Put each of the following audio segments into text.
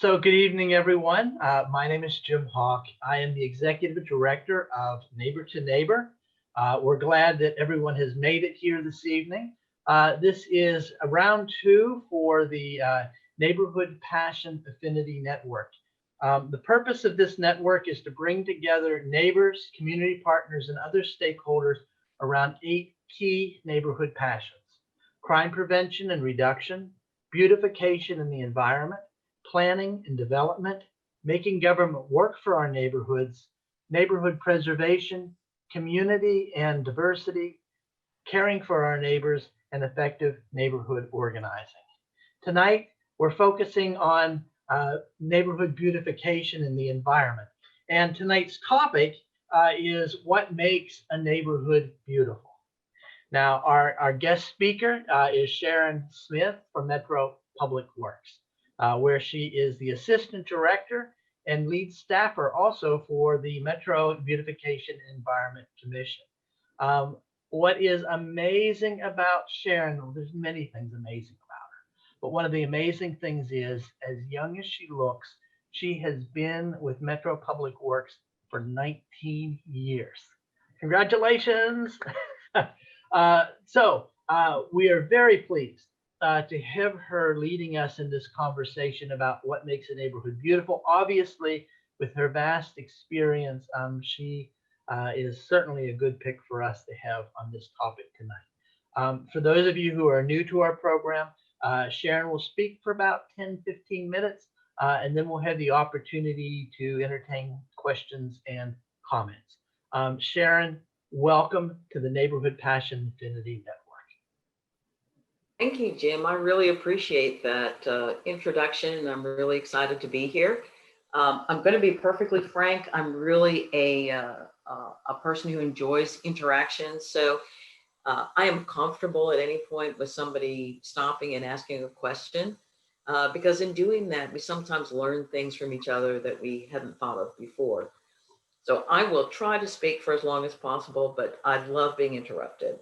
So good evening, everyone. My name is Jim Hawk. I am the Executive Director of Neighbor to Neighbor. We're glad that everyone has made it here this evening. This is a round two for the Neighborhood Passion Affinity Network. The purpose of this network is to bring together neighbors, community partners, and other stakeholders around 8 key neighborhood passions: crime prevention and reduction, beautification and the environment, planning and development, making government work for our neighborhoods, neighborhood preservation, community and diversity, caring for our neighbors, and effective neighborhood organizing. Tonight, we're focusing on neighborhood beautification and the environment. And tonight's topic is what makes a neighborhood beautiful. Now, our guest speaker is Sharon Smith from Metro Public Works, where she is the Assistant Director and lead staffer also for the Metro Beautification and Environment Commission. What is amazing about Sharon, well, there's many things amazing about her, but one of the amazing things is, as young as she looks, she has been with Metro Public Works for 19 years. Congratulations. We are very pleased to have her leading us in this conversation about what makes a neighborhood beautiful. Obviously, with her vast experience, she is certainly a good pick for us to have on this topic tonight. For those of you who are new to our program, Sharon will speak for about 10-15 minutes, and then we'll have the opportunity to entertain questions and comments. Sharon, welcome to the Neighborhood Passion Affinity Network. Thank you, Jim. I really appreciate that introduction, and I'm really excited to be here. I'm going to be perfectly frank. I'm really a person who enjoys interactions, so I am comfortable at any point with somebody stopping and asking a question, because in doing that, we sometimes learn things from each other that we hadn't thought of before. So I will try to speak for as long as possible, but I love being interrupted,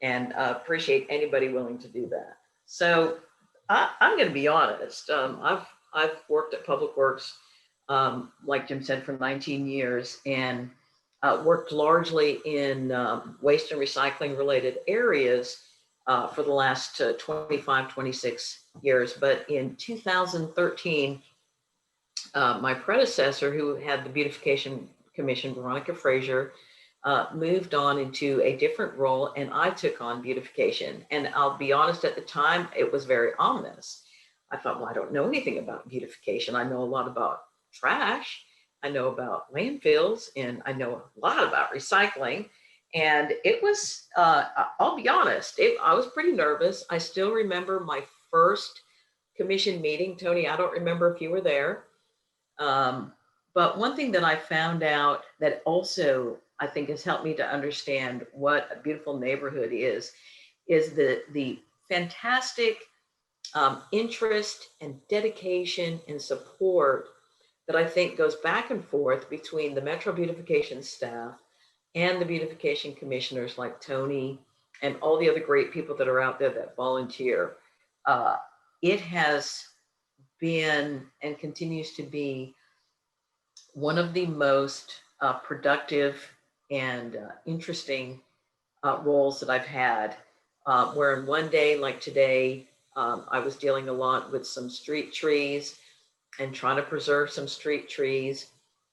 and appreciate anybody willing to do that. So I'm going to be honest. I've worked at Public Works, like Jim said, for 19 years, and worked largely in waste and recycling related areas for the last 25, 26 years. But in 2013, my predecessor, who had the Beautification Commission, Veronica Frazier, moved on into a different role, and I took on beautification. And I'll be honest, at the time, it was very ominous. I thought, well, I don't know anything about beautification. I know a lot about trash. I know about landfills, and I know a lot about recycling. And it was, I'll be honest, I was pretty nervous. I still remember my first commission meeting. Tony, I don't remember if you were there. But one thing that I found out that also I think has helped me to understand what a beautiful neighborhood is the fantastic interest and dedication and support that I think goes back and forth between the Metro Beautification staff and the beautification commissioners like Tony and all the other great people that are out there that volunteer. It has been and continues to be one of the most productive and interesting roles that I've had, where in one day, like today, I was dealing a lot with some street trees and trying to preserve some street trees.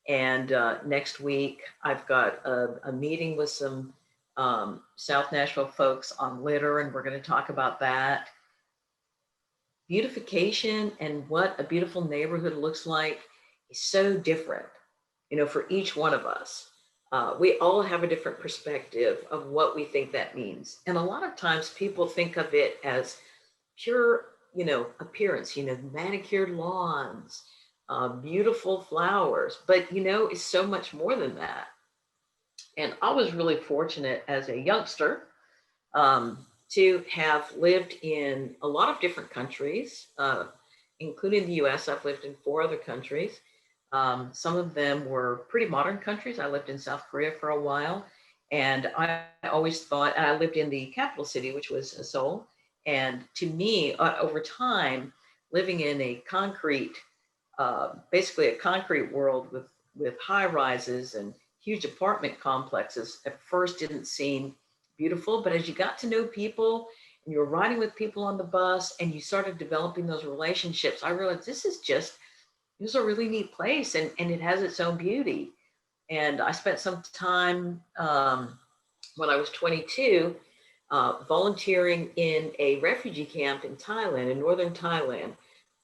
And next week, I've got a meeting with some South Nashville folks on litter, and we're going to talk about that. Beautification and what a beautiful neighborhood looks like is so different, for each one of us. We all have a different perspective of what we think that means. And a lot of times people think of it as pure, appearance, manicured lawns, beautiful flowers, but it's so much more than that. And I was really fortunate as a youngster to have lived in a lot of different countries, including the US. I've lived in 4 other countries. Some of them were pretty modern countries. I lived in South Korea for a while, and I always thought, and I lived in the capital city, which was Seoul. And to me, over time, living in a concrete basically a concrete world with high rises and huge apartment complexes. At first didn't seem beautiful, but as you got to know people and you were riding with people on the bus and you started developing those relationships, I realized this is a really neat place, and it has its own beauty. And I spent some time when I was 22 volunteering in a refugee camp in Thailand, in northern Thailand.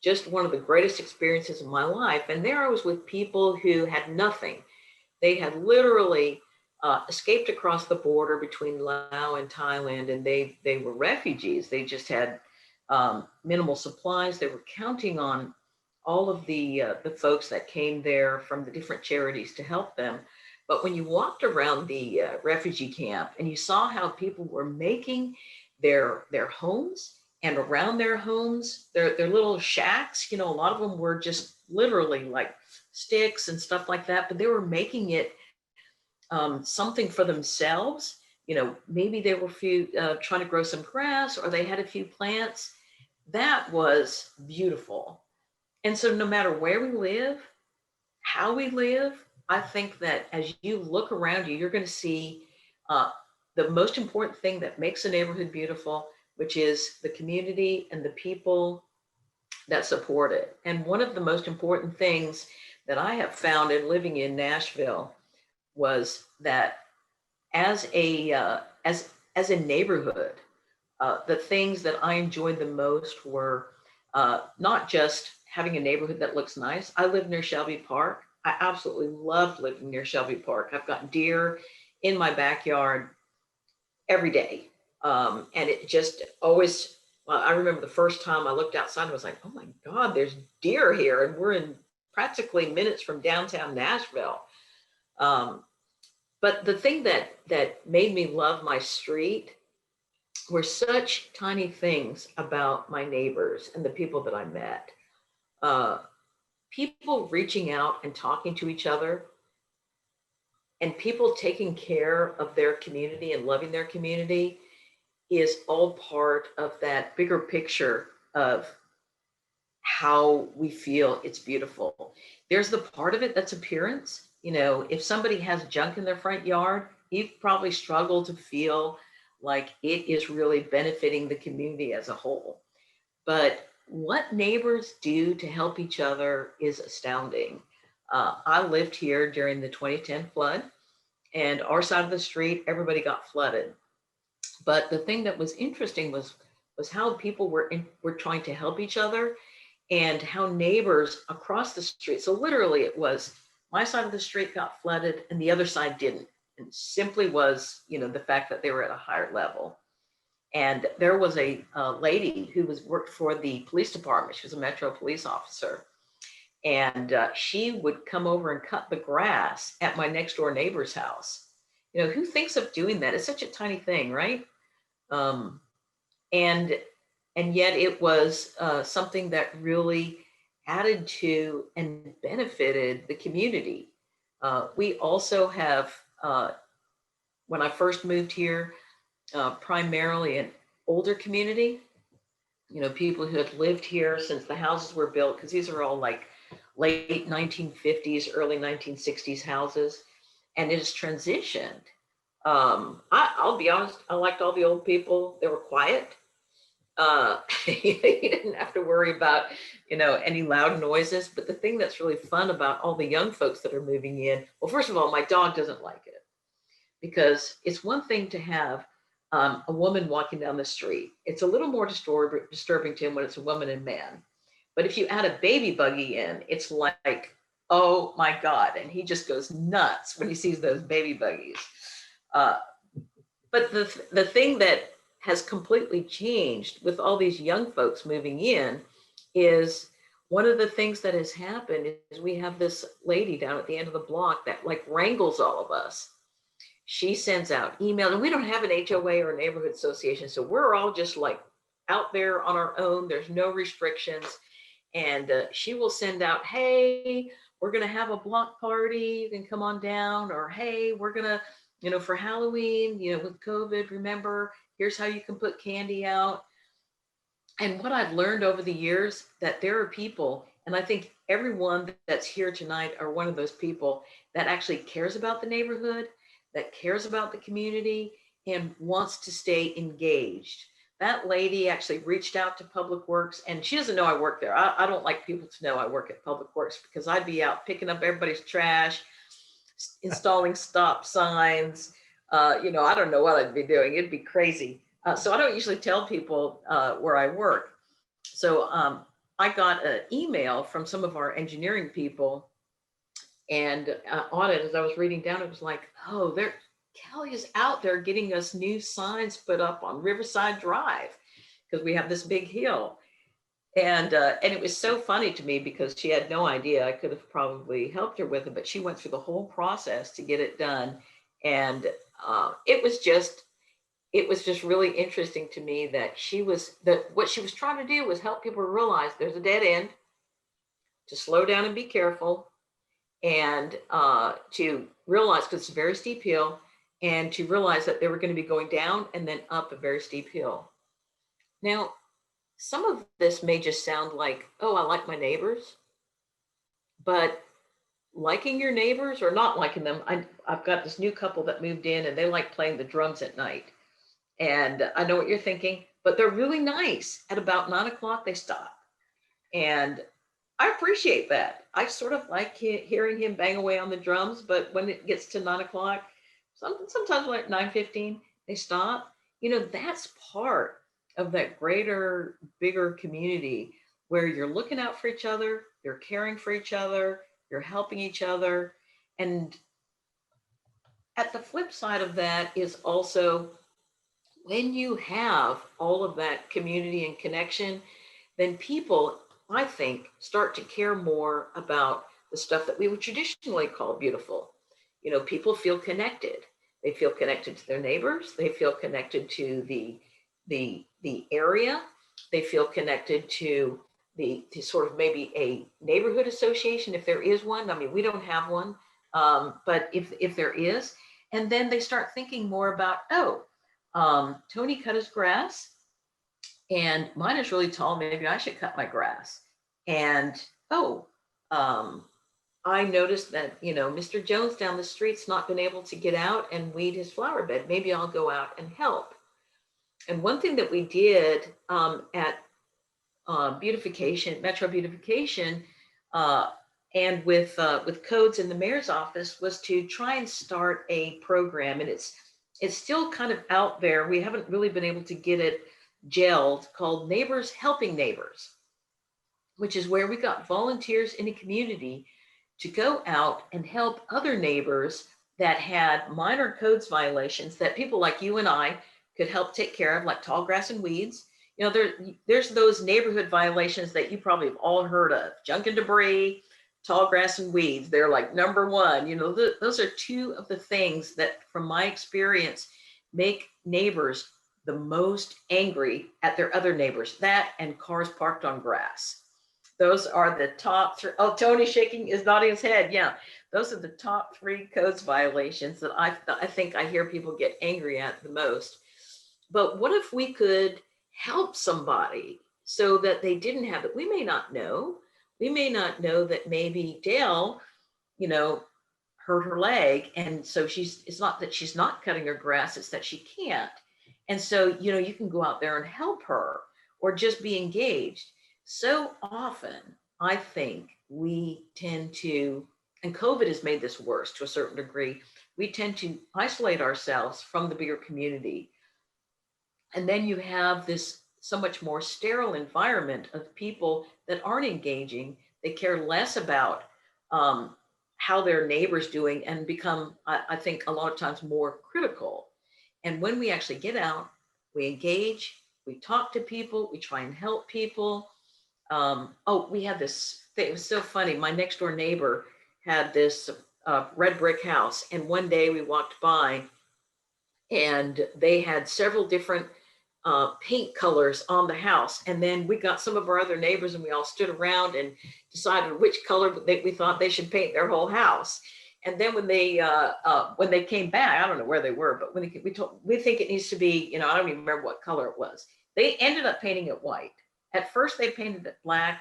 Just one of the greatest experiences of my life. And there I was with people who had nothing. They had literally escaped across the border between Laos and Thailand, and they were refugees. They just had minimal supplies. They were counting on all of the folks that came there from the different charities to help them. But when you walked around the refugee camp and you saw how people were making their homes, and around their homes, their little shacks, a lot of them were just literally like sticks and stuff like that, but they were making it something for themselves. Maybe they were trying to grow some grass, or they had a few plants. That was beautiful. And so no matter where we live, how we live, I think that as you look around you, you're going to see the most important thing that makes a neighborhood beautiful, which is the community and the people that support it. And one of the most important things that I have found in living in Nashville was that as a neighborhood, the things that I enjoyed the most were not just having a neighborhood that looks nice. I live near Shelby Park. I absolutely loved living near Shelby Park. I've got deer in my backyard every day. And it just always, well, I remember the first time I looked outside and was like, oh my God, there's deer here. And we're in practically minutes from downtown Nashville. But the thing that made me love my street were such tiny things about my neighbors and the people that I met. People reaching out and talking to each other, and people taking care of their community and loving their community is all part of that bigger picture of how we feel it's beautiful. There's the part of it that's appearance. If somebody has junk in their front yard, you probably struggle to feel like it is really benefiting the community as a whole. But what neighbors do to help each other is astounding. I lived here during the 2010 flood, and our side of the street, everybody got flooded. But the thing that was interesting was how people were trying to help each other, and how neighbors across the street. So literally, it was my side of the street got flooded, and the other side didn't. And simply was, the fact that they were at a higher level. And there was a lady who worked for the police department. She was a Metro police officer. And she would come over and cut the grass at my next door neighbor's house. Who thinks of doing that? It's such a tiny thing, right? And yet it was something that really added to and benefited the community. We also have, when I first moved here, primarily an older community, people who had lived here since the houses were built, because these are all like late 1950s, early 1960s houses, and it has transitioned. I'll be honest, I liked all the old people. They were quiet. You didn't have to worry about, any loud noises. But the thing that's really fun about all the young folks that are moving in, well, first of all, my dog doesn't like it, because it's one thing to have a woman walking down the street. It's a little more disturbing to him when it's a woman and man. But if you add a baby buggy in, it's like, oh my God. And he just goes nuts when he sees those baby buggies. But the thing that has completely changed with all these young folks moving in is one of the things that has happened is we have this lady down at the end of the block that like wrangles all of us. She sends out email, and we don't have an HOA or a neighborhood association. So we're all just like out there on our own. There's no restrictions. And she will send out, hey, we're going to have a block party. You can come on down. Or, hey, we're going to, for Halloween, with COVID, remember, here's how you can put candy out. And what I've learned over the years, that there are people And I think everyone that's here tonight are one of those people that actually cares about the neighborhood, that cares about the community, and wants to stay engaged. That lady actually reached out to Public Works, and she doesn't know I work there. I don't like people to know I work at Public Works, because I'd be out picking up everybody's trash, installing stop signs. I don't know what I'd be doing. It'd be crazy. So I don't usually tell people where I work. So I got an email from some of our engineering people, and on it, as I was reading down, it was like, oh, Kelly is out there getting us new signs put up on Riverside Drive, because we have this big hill. And it was so funny to me, because she had no idea. I could have probably helped her with it, but she went through the whole process to get it done. And it was just really interesting to me that what she was trying to do was help people realize there's a dead end, to slow down and be careful, and to realize, because it's a very steep hill, and to realize that they were going to be going down and then up a very steep hill. Now, some of this may just sound like, oh, I like my neighbors, but liking your neighbors or not liking them, I've got this new couple that moved in, and they like playing the drums at night. And I know what you're thinking, but they're really nice. At about 9 o'clock, they stop. And I appreciate that. I sort of like hearing him bang away on the drums, but when it gets to 9 o'clock, sometimes like 9:15, they stop. That's part of that greater, bigger community, where you're looking out for each other, you're caring for each other, you're helping each other. And at the flip side of that is also, when you have all of that community and connection, then people, I think, start to care more about the stuff that we would traditionally call beautiful. People feel connected. They feel connected to their neighbors. They feel connected to the area. They feel connected to sort of maybe a neighborhood association, if there is one. I mean, we don't have one, but if there is, and then they start thinking more about, Tony cut his grass, and mine is really tall. Maybe I should cut my grass. And I noticed that Mr. Jones down the street's not been able to get out and weed his flower bed. Maybe I'll go out and help. And one thing that we did at Beautification, Metro Beautification, and with codes in the mayor's office, was to try and start a program. And it's still kind of out there. We haven't really been able to get it gelled, called Neighbors Helping Neighbors, which is where we got volunteers in a community to go out and help other neighbors that had minor codes violations that people like you and I could help take care of, like tall grass and weeds. There's those neighborhood violations that you probably have all heard of: junk and debris, tall grass and weeds. They're like number one. Those are two of the things that, from my experience, make neighbors the most angry at their other neighbors. That and cars parked on grass. Those are the top three. Oh, Tony is nodding his head. Yeah, those are the top three codes violations that I think I hear people get angry at the most. But what if we could help somebody so that they didn't have it? We may not know. We may not know that maybe Dale, hurt her leg. And so it's not that she's not cutting her grass, it's that she can't. And so, you can go out there and help her, or just be engaged. So often, I think we tend to, and COVID has made this worse to a certain degree, we tend to isolate ourselves from the bigger community. And then you have this so much more sterile environment of people that aren't engaging. They care less about how their neighbor's doing, and become, I think, a lot of times more critical. And when we actually get out, we engage, we talk to people, we try and help people. We had this thing. It was so funny. My next door neighbor had this red brick house. And one day we walked by, and they had several different paint colors on the house. And then we got some of our other neighbors, and we all stood around and decided which color we thought they should paint their whole house. And then when they came back, I don't know where they were, but we think it needs to be, I don't even remember what color it was. They ended up painting it white. At first they painted it black,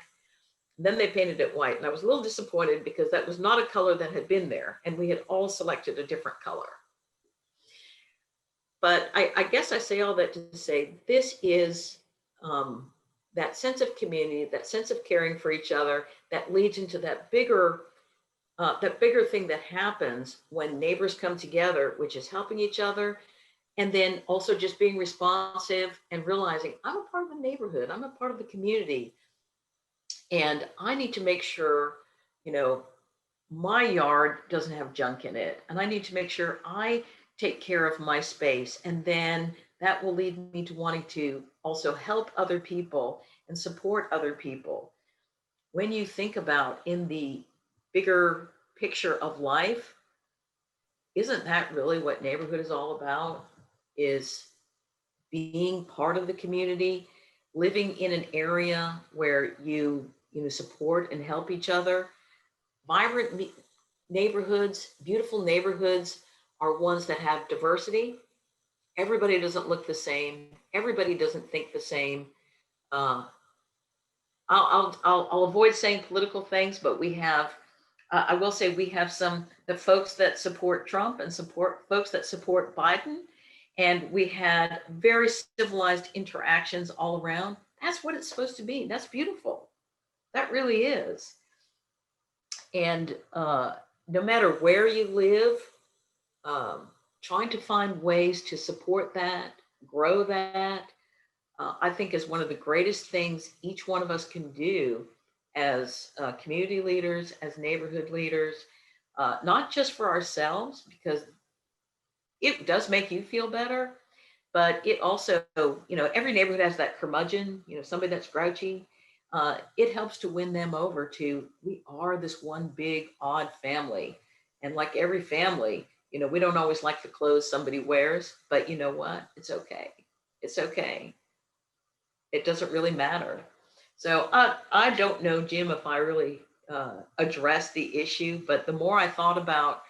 Then they painted it white, and I was a little disappointed because that was not a color that had been there, and we had all selected a different color. But I guess I say all that to say this is that sense of community, that sense of caring for each other, that leads into that bigger thing that happens when neighbors come together, which is helping each other, and then also just being responsive and realizing I'm a part of the neighborhood, I'm a part of the community, and I need to make sure, you know, my yard doesn't have junk in it, and I need to make sure I take care of my space, and then that will lead me to wanting to also help other people and support other people. When you think about in the bigger picture of life, isn't that really what neighborhood is all about? Is being part of the community, living in an area where you know, support and help each other. Vibrant neighborhoods, beautiful neighborhoods are ones that have diversity. Everybody doesn't look the same. Everybody doesn't think the same. Uh, I'll avoid saying political things, but we have, I will say we have the folks that support Trump and support folks that support Biden. And we had very civilized interactions all around. That's what it's supposed to be. That's beautiful. That really is. And no matter where you live, trying to find ways to support that, grow that, I think is one of the greatest things each one of us can do as community leaders, as neighborhood leaders, not just for ourselves, because it does make you feel better, but it also, you know, every neighborhood has that curmudgeon, you know, somebody that's grouchy. It helps to win them over to, we are this one big odd family. And like every family, you know, we don't always like the clothes somebody wears, but you know what? It's okay. It's okay. It doesn't really matter. So I don't know, Jim, if I really addressed the issue, but the more I thought about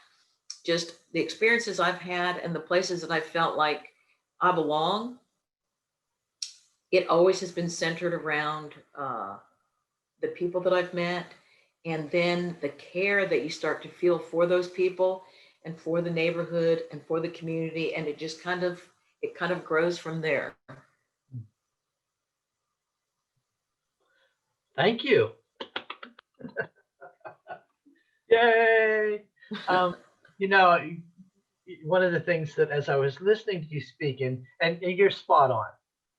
just the experiences I've had and the places that I felt like I belong, it always has been centered around the people that I've met, and then the care that you start to feel for those people and for the neighborhood and for the community, and it just kind of grows from there. Thank you. Yay. You know, one of the things that as I was listening to you speak, and you're spot on,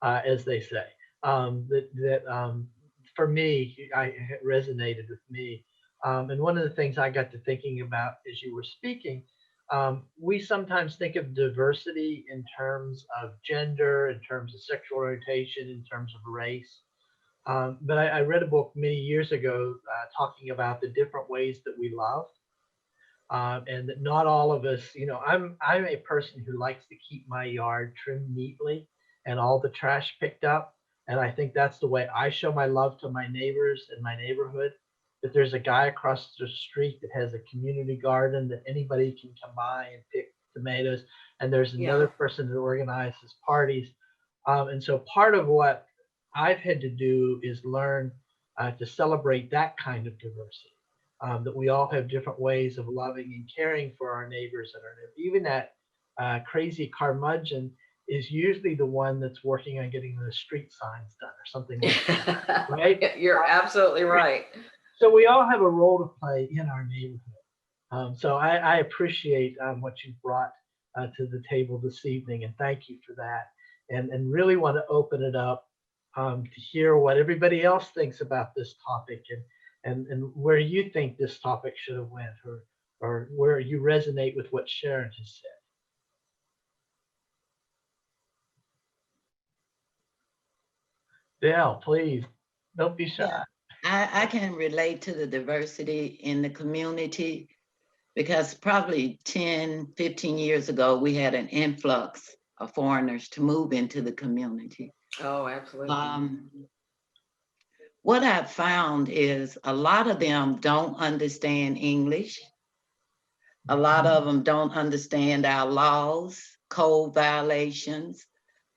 as they say, for me, it resonated with me. And one of the things I got to thinking about as you were speaking, we sometimes think of diversity in terms of gender, in terms of sexual orientation, in terms of race. But I read a book many years ago talking about the different ways that we love, and that not all of us, you know, I'm a person who likes to keep my yard trimmed neatly and all the trash picked up. And I think that's the way I show my love to my neighbors in my neighborhood. That there's a guy across the street that has a community garden that anybody can come by and pick tomatoes. And there's another person that organizes parties. And so part of what I've had to do is learn to celebrate that kind of diversity. That we all have different ways of loving and caring for our neighbors and our neighbors. Even that crazy curmudgeon is usually the one that's working on getting the street signs done or something like that, right? You're absolutely right. So we all have a role to play in our neighborhood. So I appreciate what you brought to the table this evening, and thank you for that. And really want to open it up to hear what everybody else thinks about this topic, and where you think this topic should have went, or where you resonate with what Sharon has said. Dale, please, don't be shy. Yeah, I can relate to the diversity in the community because probably 10, 15 years ago, we had an influx of foreigners to move into the community. Oh, absolutely. What I've found is a lot of them don't understand English. A lot of them don't understand our laws, code violations.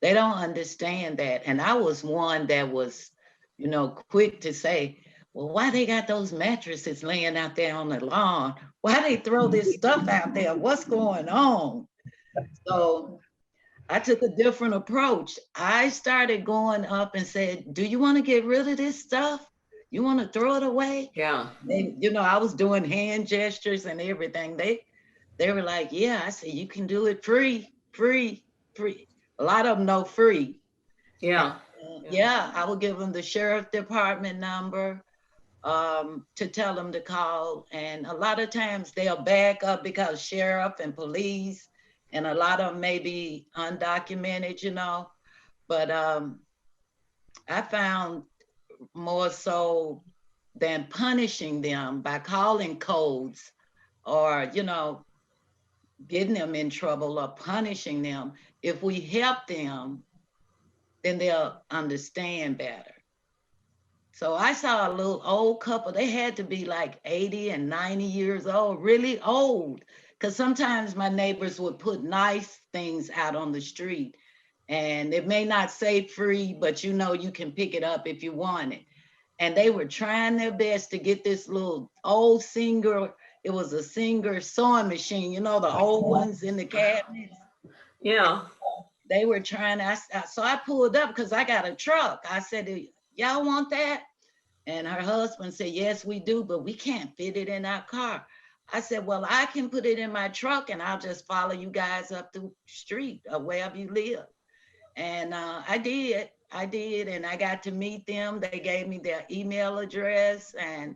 They don't understand that. And I was one that was, you know, quick to say, well, why they got those mattresses laying out there on the lawn? Why they throw this stuff out there? What's going on? So I took a different approach. I started going up and said, do you want to get rid of this stuff? You want to throw it away? Yeah. You know, I was doing hand gestures and everything. They were like, yeah. I said, you can do it free, free, free. A lot of them know free. Yeah. Yeah, I will give them the sheriff department number to tell them to call. And a lot of times they'll back up because sheriff and police, and a lot of them may be undocumented, you know. But I found more so than punishing them by calling codes or, you know, getting them in trouble or punishing them. If we help them, then they'll understand better. So I saw a little old couple, they had to be like 80 and 90 years old, really old. Because sometimes my neighbors would put nice things out on the street and it may not say free, but you know, you can pick it up if you want it. And they were trying their best to get this little old Singer, it was a Singer sewing machine, you know, the old ones in the cabinets. Yeah. They were trying, so I pulled up because I got a truck. I said, y'all want that? And her husband said, yes, we do, but we can't fit it in our car. I said, well, I can put it in my truck and I'll just follow you guys up the street or wherever you live. And I did, and I got to meet them. They gave me their email address and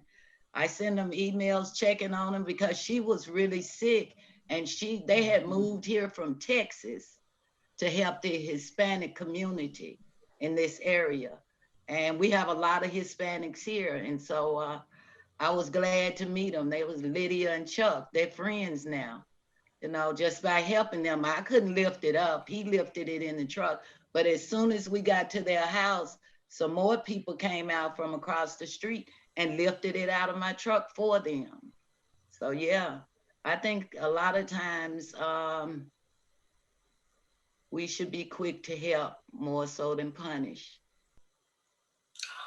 I sent them emails checking on them because she was really sick and they had moved here from Texas to help the Hispanic community in this area. And we have a lot of Hispanics here. And so I was glad to meet them. They was Lydia and Chuck. They're friends now. You know, just by helping them, I couldn't lift it up. He lifted it in the truck. But as soon as we got to their house, some more people came out from across the street and lifted it out of my truck for them. So yeah, I think a lot of times we should be quick to help more so than punish.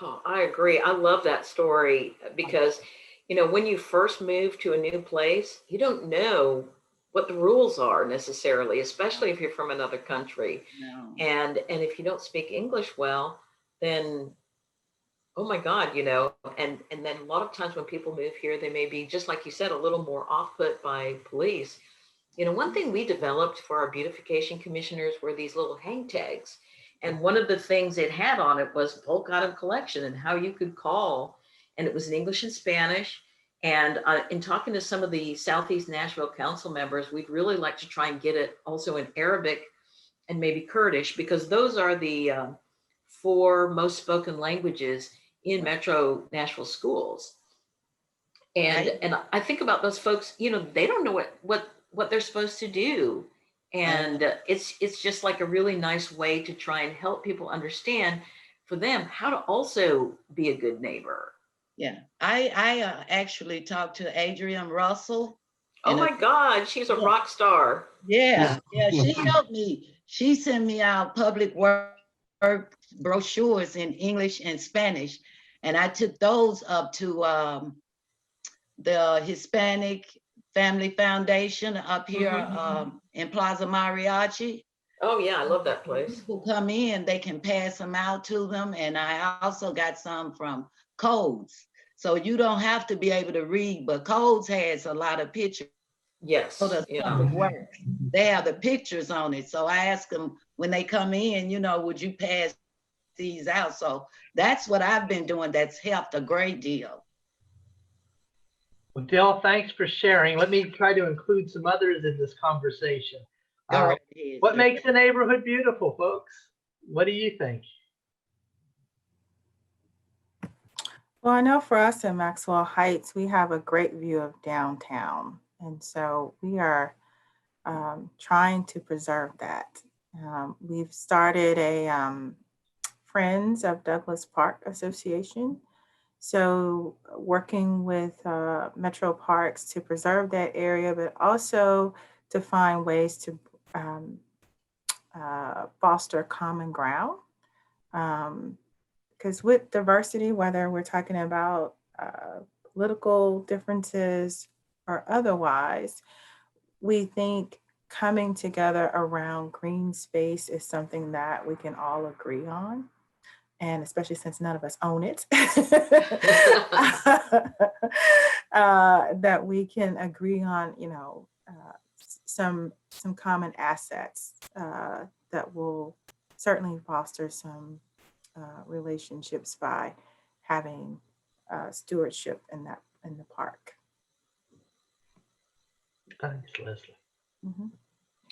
Oh, I agree. I love that story because, when you first move to a new place, you don't know what the rules are necessarily, especially if you're from another country. No. And if you don't speak English well, then oh my God, and then a lot of times when people move here, they may be, just like you said, a little more off-put by police. One thing we developed for our beautification commissioners were these little hang tags. And one of the things it had on it was bulk item collection and how you could call. And it was in English and Spanish. And in talking to some of the Southeast Nashville Council members, we'd really like to try and get it also in Arabic and maybe Kurdish, because those are the 4 most spoken languages in Metro Nashville schools. And I think about those folks, they don't know what they're supposed to do. And it's just like a really nice way to try and help people understand for them how to also be a good neighbor. Yeah, I actually talked to Adrienne Russell. Oh my God, she's a rock star. Yeah, she helped me. She sent me out public work brochures in English and Spanish. And I took those up to the Hispanic Family Foundation up here in Plaza Mariachi. Oh yeah, I love that place. People come in, they can pass them out to them. And I also got some from Codes. So you don't have to be able to read, but Codes has a lot of pictures. Yes. So they have the pictures on it. So I ask them when they come in, would you pass these out? So that's what I've been doing. That's helped a great deal. Well, Dell, thanks for sharing. Let me try to include some others in this conversation. What makes a neighborhood beautiful, folks? What do you think? Well, I know for us in Maxwell Heights, we have a great view of downtown. And so we are trying to preserve that. We've started a Friends of Douglas Park Association. So working with Metro Parks to preserve that area, but also to find ways to foster common ground. Because with diversity, whether we're talking about political differences or otherwise, we think coming together around green space is something that we can all agree on. And especially since none of us own it, that we can agree on, some common assets that will certainly foster some relationships by having stewardship in the park. Thanks, Leslie. Mhm.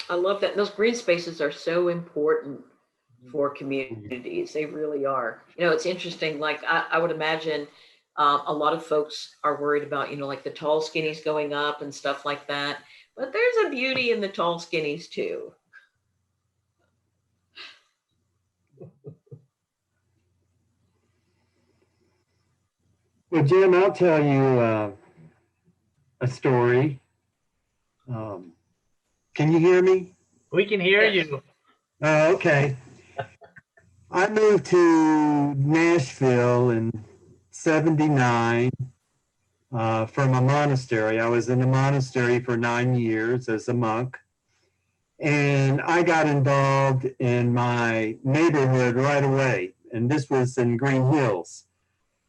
I love that. Those green spaces are so important for communities. They really are. It's interesting. Like I would imagine a lot of folks are worried about, like the tall skinnies going up and stuff like that. But there's a beauty in the tall skinnies too. Well, Jim, I'll tell you a story. Can you hear me? We can hear Yes. you. Okay. I moved to Nashville in '79 from a monastery. I was in a monastery for 9 years as a monk. And I got involved in my neighborhood right away. And this was in Green Hills.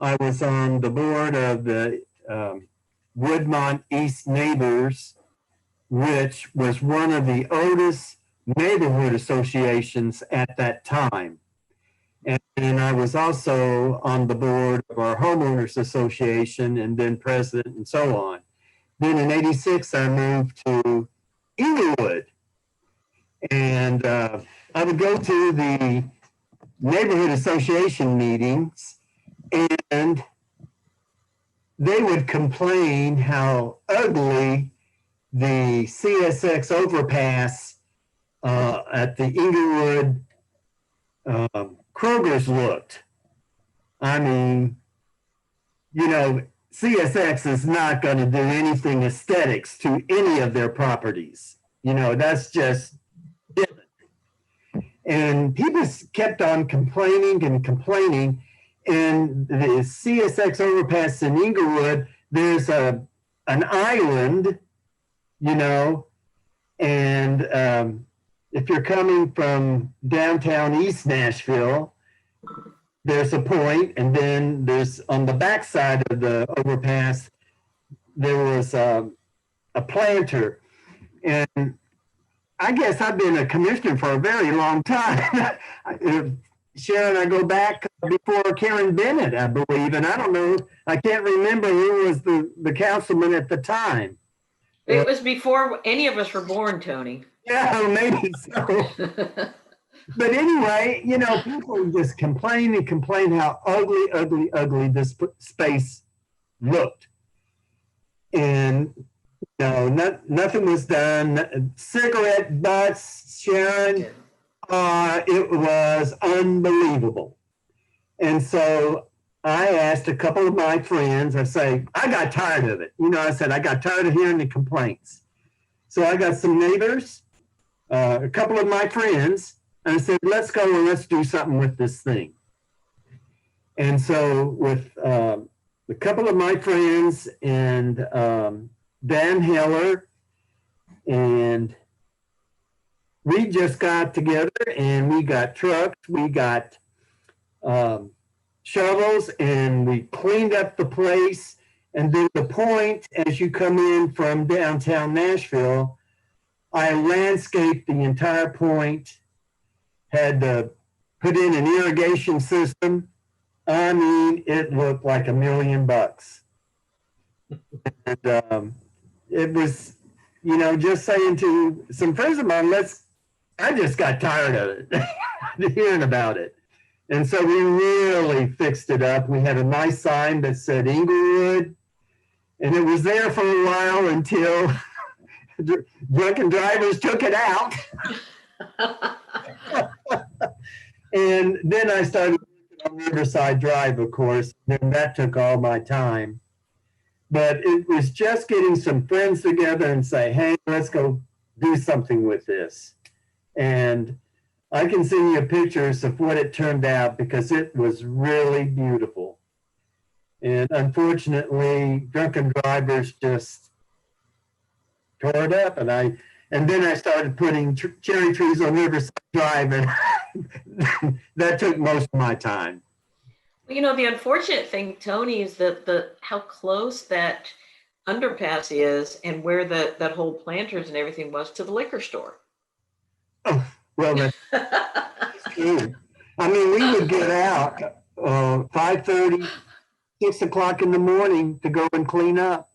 I was on the board of the Woodmont East Neighbors, which was one of the oldest neighborhood associations at that time. And I was also on the board of our homeowners association and then president and so on. Then in '86, I moved to Inglewood. And I would go to the neighborhood association meetings, and they would complain how ugly the CSX overpass at the Inglewood Kroger's looked. I mean, CSX is not going to do anything aesthetics to any of their properties. That's just different. And people kept on complaining and complaining. And the CSX overpass in Inglewood, there's an island, and if you're coming from downtown East Nashville, there's a point, and then there's on the backside of the overpass, there was a planter. And I guess I've been a commissioner for a very long time. Sharon, I go back before Karen Bennett, I believe, and I don't know, I can't remember who was the councilman at the time. It was before any of us were born, Tony. Yeah, maybe so. But anyway, people just complain and complain how ugly, ugly, ugly this space looked. And nothing was done. Cigarette butts, Sharon, it was unbelievable. And so I asked a couple of my friends, I got tired of it. I said, I got tired of hearing the complaints. So I got some neighbors, a couple of my friends, and I said, let's go and let's do something with this thing. And so with a couple of my friends and Dan Heller, and we just got together and we got trucks, we got shovels, and we cleaned up the place. And then the point, as you come in from downtown Nashville, I landscaped the entire point, had to put in an irrigation system. I mean, it looked like $1 million. And it was, just saying to some friends of mine, I just got tired of it, hearing about it. And so we really fixed it up. We had a nice sign that said Inglewood, and it was there for a while until drunken drivers took it out. And then I started on Riverside Drive, of course, and that took all my time. But it was just getting some friends together and say, hey, let's go do something with this. And I can send you pictures of what it turned out because it was really beautiful. And unfortunately, drunken drivers just tore it up. And then I started putting cherry trees on Riverside Drive, and that took most of my time. You know, the unfortunate thing, Tony, is that how close that underpass is and where that whole Planters and everything was to the liquor store. Oh, well, that's true. I mean, we would get out 5:30, 6 o'clock in the morning to go and clean up.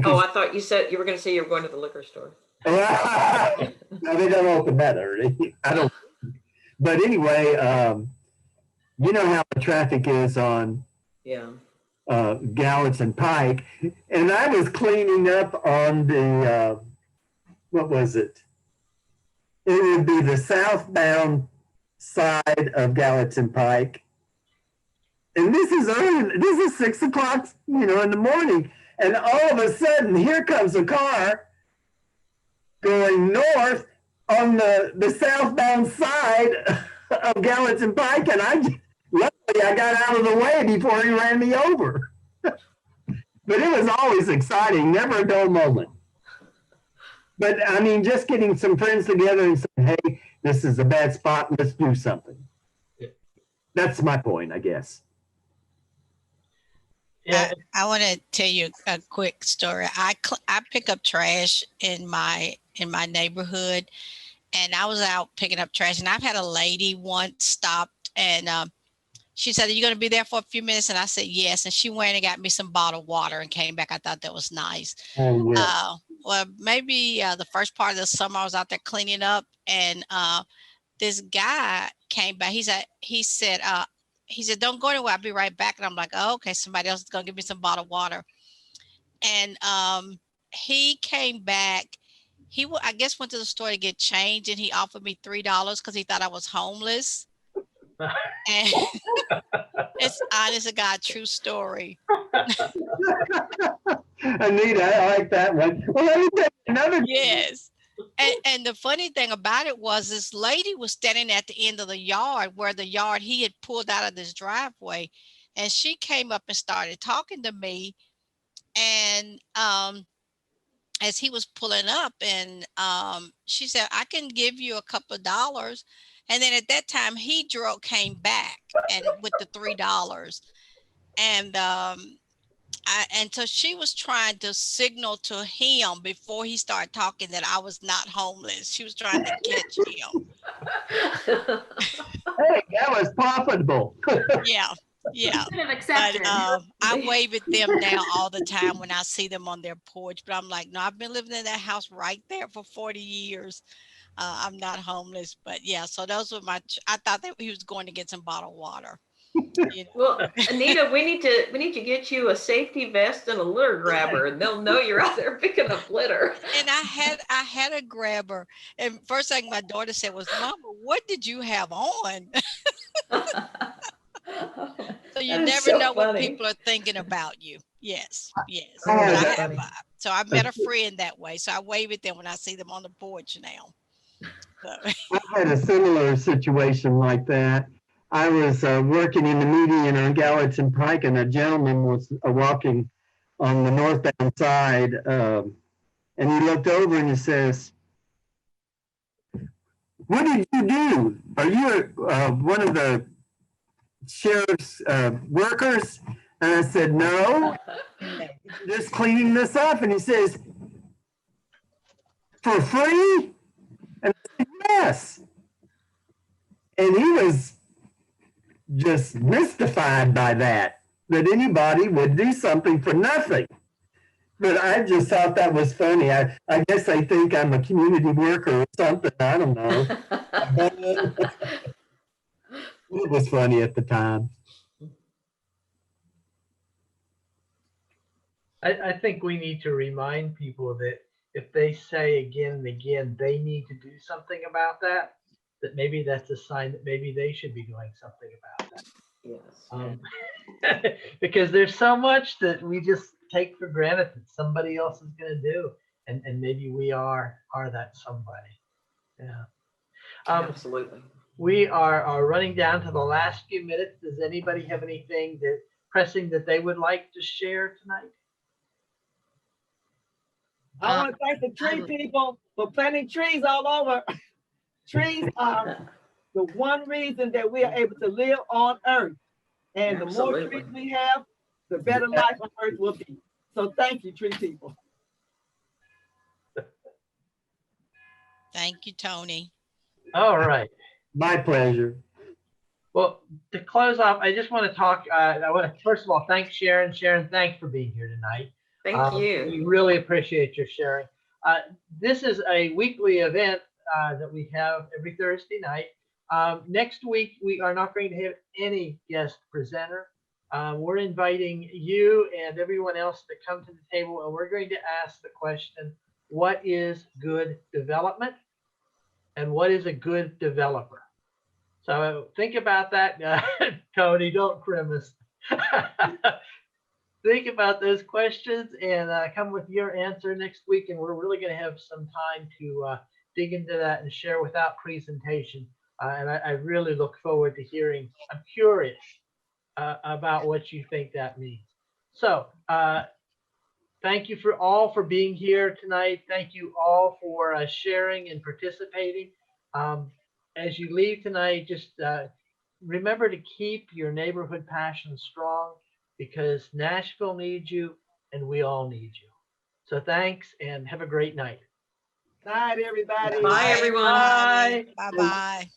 Oh, I thought you were going to say you were going to the liquor store. No, they don't open that early. I don't. But anyway, you know how the traffic is on Gallatin Pike, and I was cleaning up on the what was it? It would be the southbound side of Gallatin Pike, and this is early. This is 6 o'clock, in the morning, and all of a sudden, here comes a car going north on the southbound side of Gallatin Pike, and luckily I got out of the way before he ran me over. But it was always exciting, never a dull moment. But I mean, just getting some friends together and saying, hey, this is a bad spot, let's do something. That's my point, I guess. Yeah. I want to tell you a quick story. I pick up trash in my neighborhood, and I was out picking up trash, and I've had a lady once stopped, and she said, "Are you going to be there for a few minutes?" And I said, "Yes." And she went and got me some bottled water and came back. I thought that was nice. Oh, yeah. Well, maybe the first part of the summer I was out there cleaning up, and this guy came back. He said, "Don't go anywhere. I'll be right back." And I'm like, "Oh, okay. Somebody else is going to give me some bottled water." And he came back. I guess went to the store to get change, and he offered me $3 because he thought I was homeless. And it's honest to God, true story. Anita, I like that one. Well, let me tell you another. Yes. And the funny thing about it was this lady was standing at the end of the yard where the yard he had pulled out of this driveway. And she came up and started talking to me. And as he was pulling up, and she said, "I can give you a couple of dollars." And then at that time he came back and with the $3. And and so she was trying to signal to him before he started talking that I was not homeless. She was trying to catch him. Hey, that was profitable. Yeah. Could have accepted. But I wave at them now all the time when I see them on their porch. But I'm like, no, I've been living in that house right there for 40 years. I'm not homeless. But yeah, so those were I thought that he was going to get some bottled water. Well, Anita, we need to get you a safety vest and a litter grabber, and they'll know you're out there picking up litter. And I had a grabber, and first thing my daughter said was, "Mama, what did you have on?" So you never know what people are thinking about you. Yes. So I met a friend that way. So I wave at them when I see them on the porch now. So. I had a similar situation like that. I was working in the median on Gallatin Pike, and a gentleman was walking on the northbound side, and he looked over and he says, "What did you do? Are you one of the sheriff's workers?" And I said, "No, just cleaning this up." And he says, "For free?" And I said, "Yes." And he was just mystified by that anybody would do something for nothing. But I just thought that was funny. I guess they think I'm a community worker or something. I don't know. It was funny at the time. I think we need to remind people that if they say again and again they need to do something about that maybe that's a sign that maybe they should be doing something about that. Yes. Because there's so much that we just take for granted that somebody else is going to do, and maybe we are that somebody. Yeah. Absolutely. We are running down to the last few minutes. Does anybody have anything that pressing that they would like to share tonight? I want to thank the tree people for planting trees all over. Trees are the one reason that we are able to live on Earth. And the more Absolutely. trees we have, the better life on Earth will be. So thank you, tree people. Thank you, Tony. All right. My pleasure. Well, to close off, I just want to talk, I want to, first of all, thank Sharon. Sharon, thanks for being here tonight. Thank you. We really appreciate your sharing. This is a weekly event that we have every Thursday night. Next week, we are not going to have any guest presenter. We're inviting you and everyone else to come to the table, and we're going to ask the question, what is good development? And what is a good developer? So think about that, Tony, don't grimace. Think about those questions and come with your answer next week. And we're really going to have some time to dig into that and share without presentation. And I really look forward to hearing. I'm curious about what you think that means. So thank you all for being here tonight. Thank you all for sharing and participating. As you leave tonight, just remember to keep your neighborhood passion strong, because Nashville needs you and we all need you. So thanks and have a great night. Night, everybody. Bye, everyone. Bye. Bye-bye.